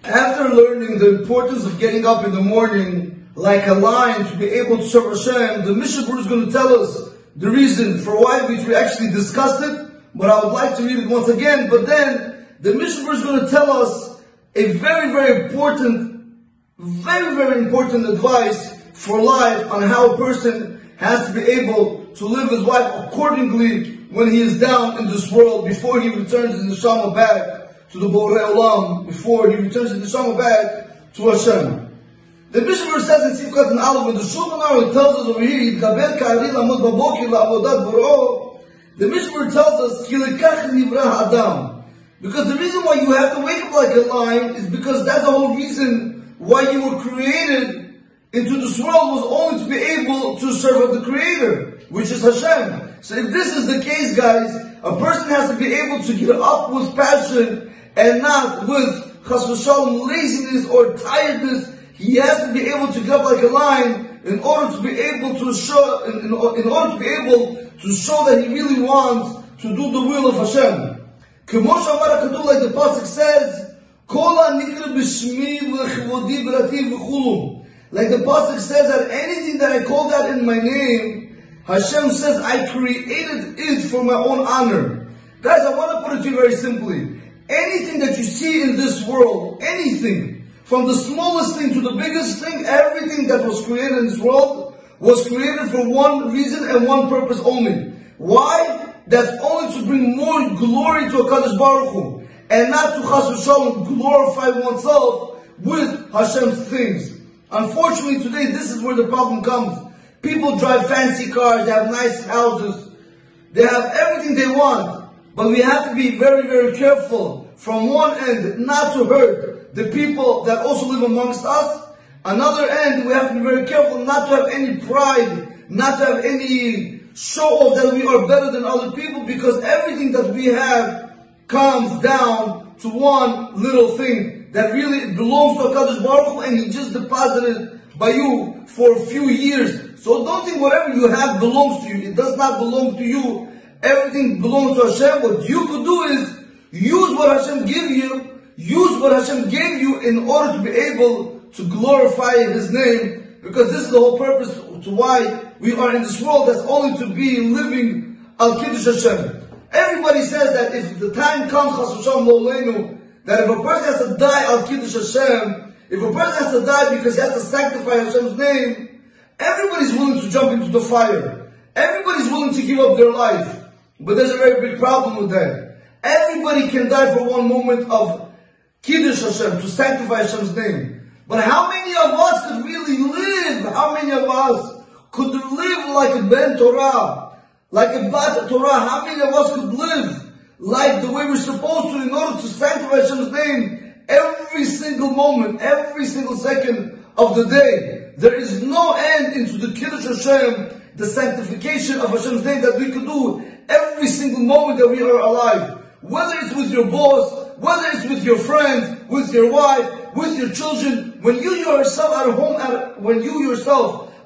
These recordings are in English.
After learning the importance of getting up in the morning like a lion to be able to serve HaShem, the Mishnah Berurah is going to tell us the reason for why we actually discussed it, but I would like to read it once again. But then the Mishnah Berurah is going to tell us a very important advice for life on how a person has to be able to live his life accordingly when he is down in this world before he returns his neshama back to the Borei Olam, before he returns his neshama back to HaShem. The Mishnah Berurah says in Sifkat and Aleph, when the Shulchan Aruch tells us over here, Yitgaber ka'ari lamod babokir la'avodat bor'o, the Mishnah Berurah tells us, Ki lekach nivra Adam. Because the reason why you have to wake up like a lion is because that's the whole reason why you were created into this world, was only to be able to serve the Creator, which is HaShem. So if this is the case, guys, a person has to be able to get up with passion and not with chas v'shalom laziness or tiredness. He has to be able to get up like a lion in order to be able to show, in order to be able to show that he really wants to do the will of Hashem. Like the pasuk says, like the pasuk says that anything that I called out in my name, Hashem says I created it for my own honor. Guys, I want to put it to you very simply. Anything that you see in this world, anything, from the smallest thing to the biggest thing, everything that was created in this world was created for one reason and one purpose only. Why? That's only to bring more glory to HaKadosh Baruch Hu, and not to chas v'shalom glorify oneself with Hashem's things. Unfortunately today, this is where the problem comes. People drive fancy cars, they have nice houses, they have everything they want. But we have to be very careful from one end not to hurt the people that also live amongst us. Another end, we have to be very careful not to have any pride, not to have any show off that we are better than other people, because everything that we have comes down to one little thing that really belongs to HaKadosh Baruch Hu, and He just deposited by you for a few years. So don't think whatever you have belongs to you. It does not belong to you. Everything belongs to Hashem. What you could do is use what Hashem gave you in order to be able to glorify His name, because this is the whole purpose to why we are in this world. That's only to be living al kiddush Hashem. Everybody says that if the time comes, chas v'shalom lo aleinu, that if a person has to die al kiddush Hashem, if a person has to die because he has to sanctify Hashem's name, everybody's willing to jump into the fire. Everybody's willing to give up their life. But there's a very big problem with that. Everybody can die for one moment of Kiddush Hashem, to sanctify Hashem's name. But how many of us could really live? How many of us could live like a Ben Torah? Like a Bat Torah? How many of us could live like the way we're supposed to in order to sanctify Hashem's name every single moment, every single second of the day? There is no end into the Kiddush Hashem, the sanctification of Hashem's name that we could do every single moment that we are alive. Whether it's with your boss, whether it's with your friends, with your wife, with your children, when you yourself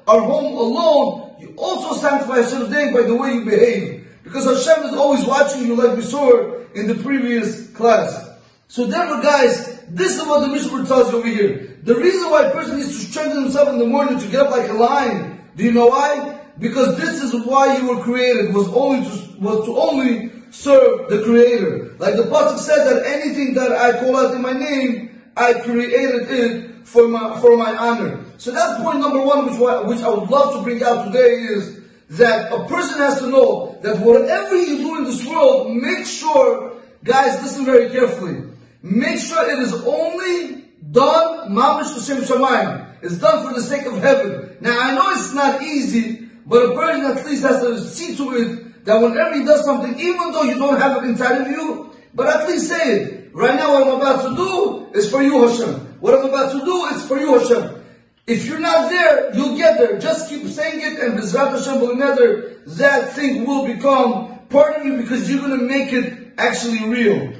are home alone, you also sanctify Hashem's name by the way you behave. Because Hashem is always watching you, like we saw in the previous class. So therefore, guys, this is what the Mishnah Berurah tells you over here. The reason why a person needs to strengthen himself in the morning to get up like a lion, do you know why? Because this is why you were created, was to only serve the Creator. Like the pasuk said that anything that I call out in my name, I created it for my honor. So that's point number one, which I would love to bring out today, is that a person has to know that whatever you do in this world, make sure, guys, listen very carefully, make sure it is only done mamish l'shem shamayim. It's done for the sake of heaven. Now I know it's not easy, but a person at least has to see to it that whenever he does something, even though you don't have it inside of you, but at least say it. Right now what I'm about to do is for you, Hashem. What I'm about to do is for you, Hashem. If you're not there, you'll get there. Just keep saying it, and B'ezrat Hashem b'neder, that thing will become part of you, because you're going to make it actually real.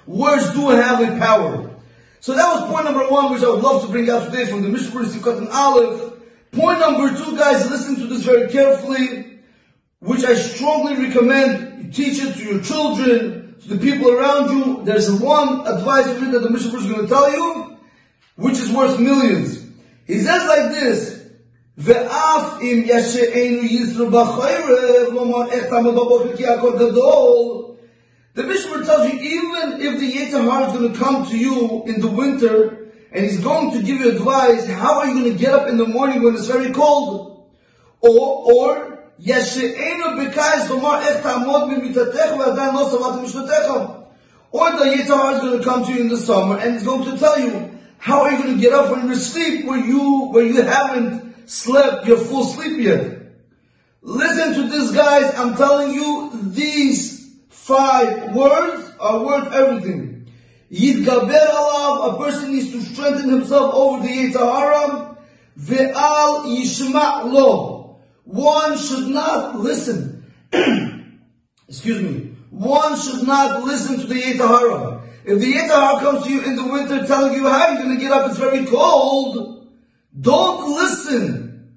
Words do have a power. So that was point number one, which I would love to bring out today from the Mishnah Berurah Sifkat and Aleph. Point number two, guys, listen to this very carefully, which I strongly recommend you teach it to your children, to the people around you, there's one advisory that the Mishnah is going to tell you, which is worth millions. He says like this, Ve'af im yashe'enu yisru b'chayrev lomar ech tamad b'boker ki hakol gadol. The Mishnah tells you, even if the Yetzer Hara is going to come to you in the winter, and he's going to give you advice, how are you going to get up in the morning when it's very cold? Or yashe'enu b'kayis lomar ech tamod b'mitatecha v'adan lo savat mishnatecha. Or the Yetzer Hara is going to come to you in the summer, and he's going to tell you, how are you going to get up from your sleep where you haven't slept your full sleep yet? Listen to this, guys. I'm telling you, these 5 words are worth everything. Yitgaber alav, a person needs to strengthen himself over the Yetzer Hara. Ve'al yishma' lo. One should not listen. Excuse me. One should not listen to the Yetzer Hara. If the Yetzer Hara comes to you in the winter telling you how you're going to get up, it's very cold, don't listen.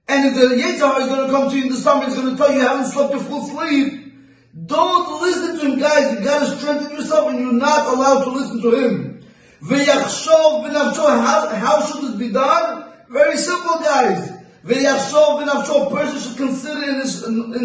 And if the Yetzer Hara is going to come to you in the summer, it's going to tell you you haven't slept your full sleep, don't listen to him, guys. You got to strengthen yourself, and you're not allowed to listen to him. V'yachshov b'nafsho. How should this be done? Very simple, guys. V'yachshov b'nafsho. A person should consider in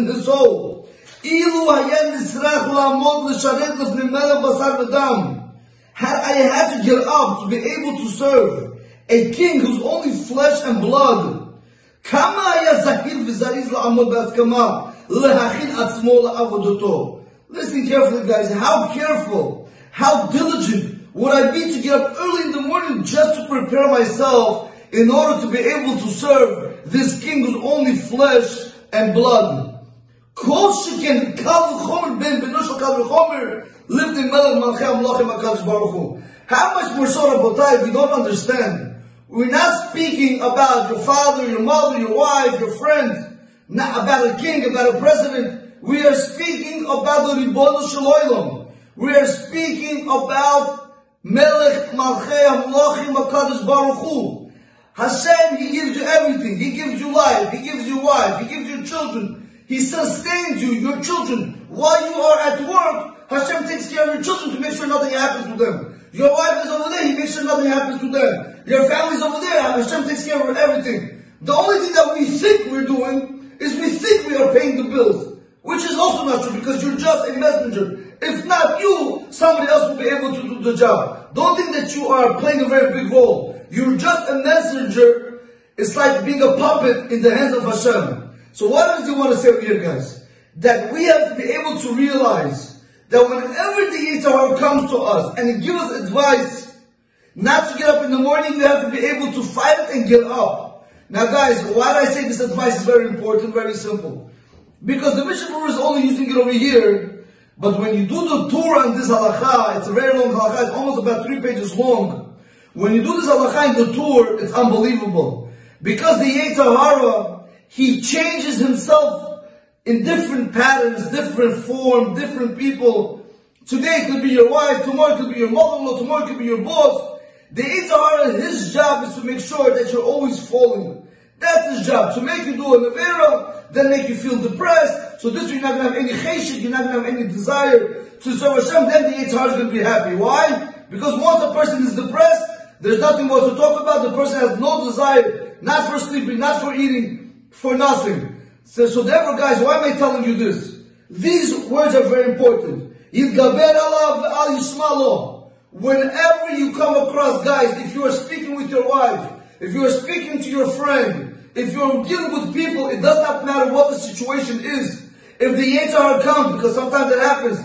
his soul. Ilu hayen nisrach la'amod l'sharet l'fnei melech basar v'dam. Had I had to get up to be able to serve a king who's only flesh and blood, kama haya zahir v'zariz la'amod b'askama lehachin atzmo la'avodoto. Listen carefully, guys. How careful, how diligent would I be to get up early in the morning just to prepare myself in order to be able to serve this king who's only flesh and blood? How much more so, Rabotai, we don't understand. We're not speaking about your father, your mother, your wife, your friends, not about a king, about a president. We are speaking about the Ribono Shel Olam. We are speaking about Melech Malchei HaMelachim HaKadosh Baruch Hu. HaShem, He gives you everything. He gives you life. He gives you wife. He gives you children. He sustains you, your children. While you are at work, HaShem takes care of your children to make sure nothing happens to them. Your wife is over there, He makes sure nothing happens to them. Your family's over there, HaShem takes care of everything. The only thing that we think we're doing is we think we are paying the bills, which is also not true, because you're just a messenger. If not you, somebody else will be able to do the job. Don't think that you are playing a very big role. You're just a messenger. It's like being a puppet in the hands of HaShem. So what does he want to say over here, guys? That we have to be able to realize that whenever the Yetzer Hara comes to us and he gives us advice not to get up in the morning, we have to be able to fight it and get up. Now, guys, why do I say this advice is very important, very simple? Because the Mishnah is only using it over here, but when you do the Torah in this halakha, it's a very long halakha, it's almost about 3 pages long. When you do this halakha in the Torah, it's unbelievable. Because the Yetzer Hara, he changes himself in different patterns, different form, different people. Today it could be your wife, tomorrow it could be your mother-in-law, tomorrow it could be your boss. The Yetzer Hara, his job is to make sure that you're always falling. That's his job, to make you do an avera, then make you feel depressed. So this way you're not going to have any cheshik, you're not going to have any desire to serve Hashem, then the Yetzer Hara is going to be happy. Why? Because once a person is depressed, there's nothing more to talk about. The person has no desire, not for sleeping, not for eating, for nothing. So therefore, guys, why am I telling you this? These words are very important. Yitgaber alav ve'al yishma lo. Whenever you come across, guys, if you are speaking with your wife, if you are speaking to your friend, if you're dealing with people, it does not matter what the situation is. If the Yetzer Hara comes, because sometimes it happens,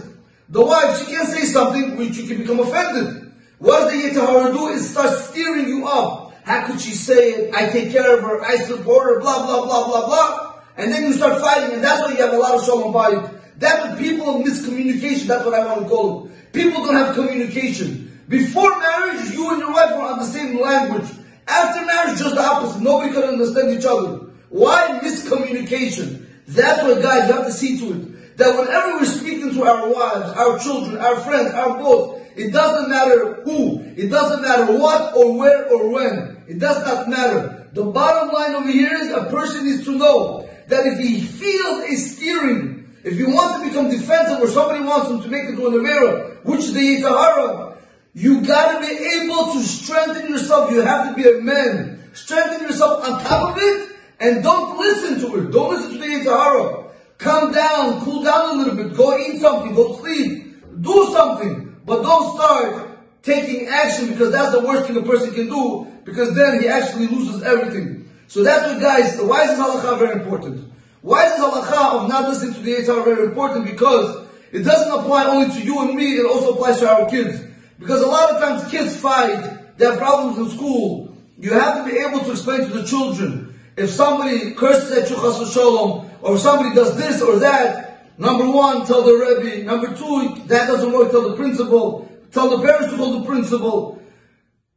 the wife, she can say something which you can become offended. What does the Yetzer Hara do? Is start steering you up. How could she say it? I take care of her, I support her, blah, blah, blah, blah, blah. And then you start fighting, and that's why you have a lot of shalom bayit. That's what people of miscommunication, that's what I want to call it. People don't have communication. Before marriage, you and your wife were on the same language. After marriage, just the opposite. Nobody could understand each other. Why miscommunication? That's what, guys, you have to see to it. That whenever we're speaking to our wives, our children, our friends, our boss, it doesn't matter who, it doesn't matter what or where or when. It does not matter. The bottom line over here is a person needs to know that if he feels a steering If he wants to become defensive or somebody wants him to make it to an avera, which is the Yetzer Hara, you gotta be able to strengthen yourself. You have to be a man. Strengthen yourself on top of it and don't listen to it. Don't listen to the Yetzer Hara. Calm down, cool down a little bit. Go eat something, go sleep. Do something. But don't start taking action, because that's the worst thing a person can do, because then he actually loses everything. So that's what, guys, why is this halakha very important? Why is this halakha of not listening to the Yetzer Hara very important? Because it doesn't apply only to you and me, it also applies to our kids. Because a lot of times kids fight, they have problems in school. You have to be able to explain to the children. If somebody curses at you, chas v'sholom, or if somebody does this or that, number one, tell the Rebbe. Number two, that doesn't work, tell the principal. Tell the parents to call the principal.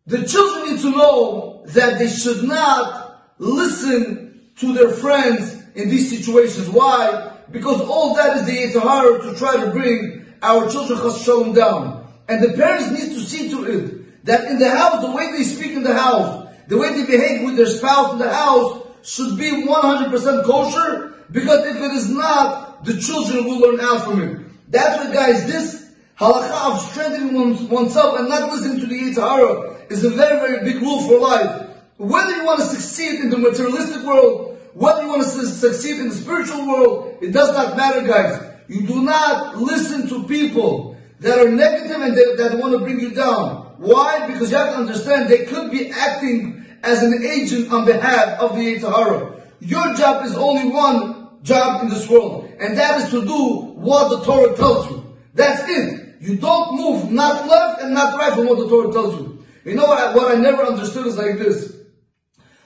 The children need to know that they should not listen to their friends in these situations. Why? Because all that is the Yetzer Hara to try to bring our children chas v'sholom down. And the parents need to see to it that in the house, the way they speak in the house, the way they behave with their spouse in the house should be 100% kosher, because if it is not, the children will learn out from it. That's what, guys, this halakha of strengthening oneself and not listening to the Yetzer Hara is a very, very big rule for life. Whether you want to succeed in the materialistic world, whether you want to succeed in the spiritual world, it does not matter, guys. You do not listen to people that are negative and that want to bring you down. Why? Because you have to understand they could be acting as an agent on behalf of the Yetzer Hara. Your job is only one job in this world, and that is to do what the Torah tells you. That's it. You don't move not left and not right from what the Torah tells you. You know what I never understood is like this.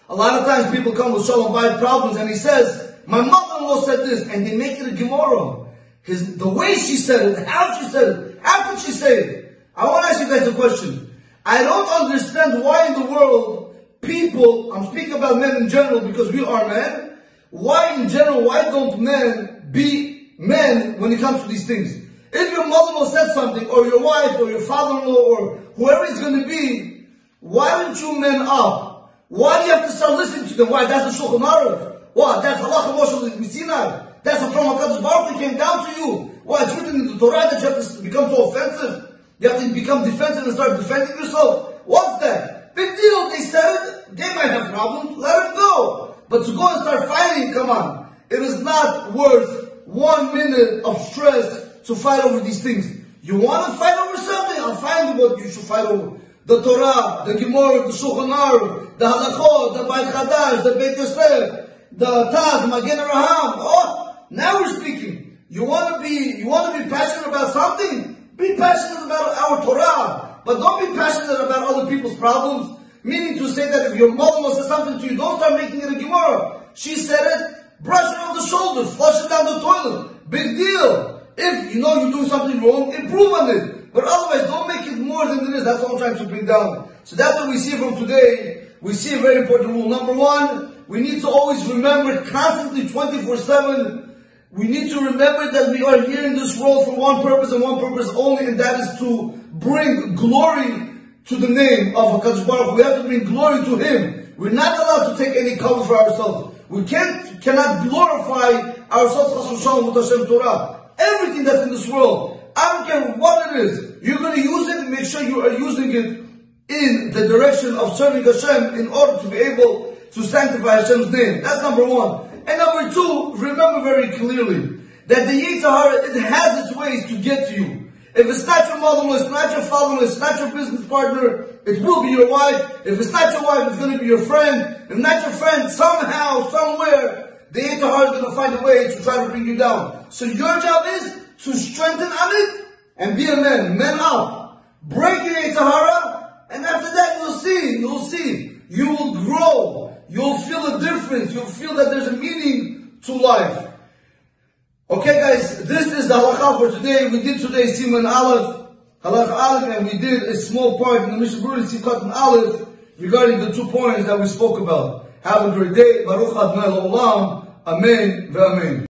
A lot of times people come with Shalom Bayit problems and he says, my mother-in-law said this, and they make it a Gemara. The way she said it, how she said it, how could she say it? I want to ask you guys a question. I don't understand why in the world people, I'm speaking about men in general because we are men, why in general, why don't men be men when it comes to these things? If your mother-in-law said something, or your wife, or your father-in-law, or whoever it's going to be, why don't you men up? Why do you have to start listening to them? Why? That's the Shulchan Aruch. What? That's halacha Moshe Sinai. That's from HaKadosh Baruch Hu came down to you. Why? It's written in the Torah that you have to become so offensive. You have to become defensive and start defending yourself. What's that? Big deal. They said it. They might have problems. Let it go. But to go and start fighting, come on. It is not worth 1 minute of stress to fight over these things. You want to fight over something? I'll find what you should fight over. The Torah, the Gemara, the Shulchan Aruch, the Halachot, the Beit Chadash, the Beit Yosef, the Taz, Magen Avraham. Oh, now we're speaking. You want to be passionate about something? Be passionate about our Torah. But don't be passionate about other people's problems. Meaning to say that if your mother says something to you, don't start making it a Gemara. She said it, brush it off the shoulders, flush it down the toilet. Big deal. If you know you're doing something wrong, improve on it. But otherwise, don't make it more than it is. That's what I'm trying to bring down. So that's what we see from today. We see a very important rule. Number one, we need to always remember constantly 24/7. We need to remember that we are here in this world for one purpose and one purpose only, and that is to bring glory to the name of HaKadosh Baruch Hu. We have to bring glory to Him. We're not allowed to take any cover for ourselves. We cannot glorify ourselves with HaShem Torah. Everything that's in this world, I don't care what it is, you're going to use it and make sure you are using it in the direction of serving Hashem in order to be able to sanctify Hashem's name. That's number one. And number two, remember very clearly that the Yetzer Hara, it has its ways to get to you. If it's not your mother-in-law, it's not your father-in-law, it's not your business partner, it will be your wife. If it's not your wife, it's going to be your friend. If not your friend, somehow, somewhere, the Yetzer Hara is going to find a way to try to bring you down. So your job is to strengthen on it and be a man. Man up. Break your Yetzer Hara, and after that you'll see. You will grow. You'll feel a difference. You'll feel that there's a meaning to life. Okay, guys, this is the halakha for today. We did today Siman Aleph, halakha Aleph, and we did a small part in the Mishnah Berurah Siman Aleph regarding the 2 points that we spoke about. Have a great day. Baruch Adonai L'Olam. Amen ve'amen.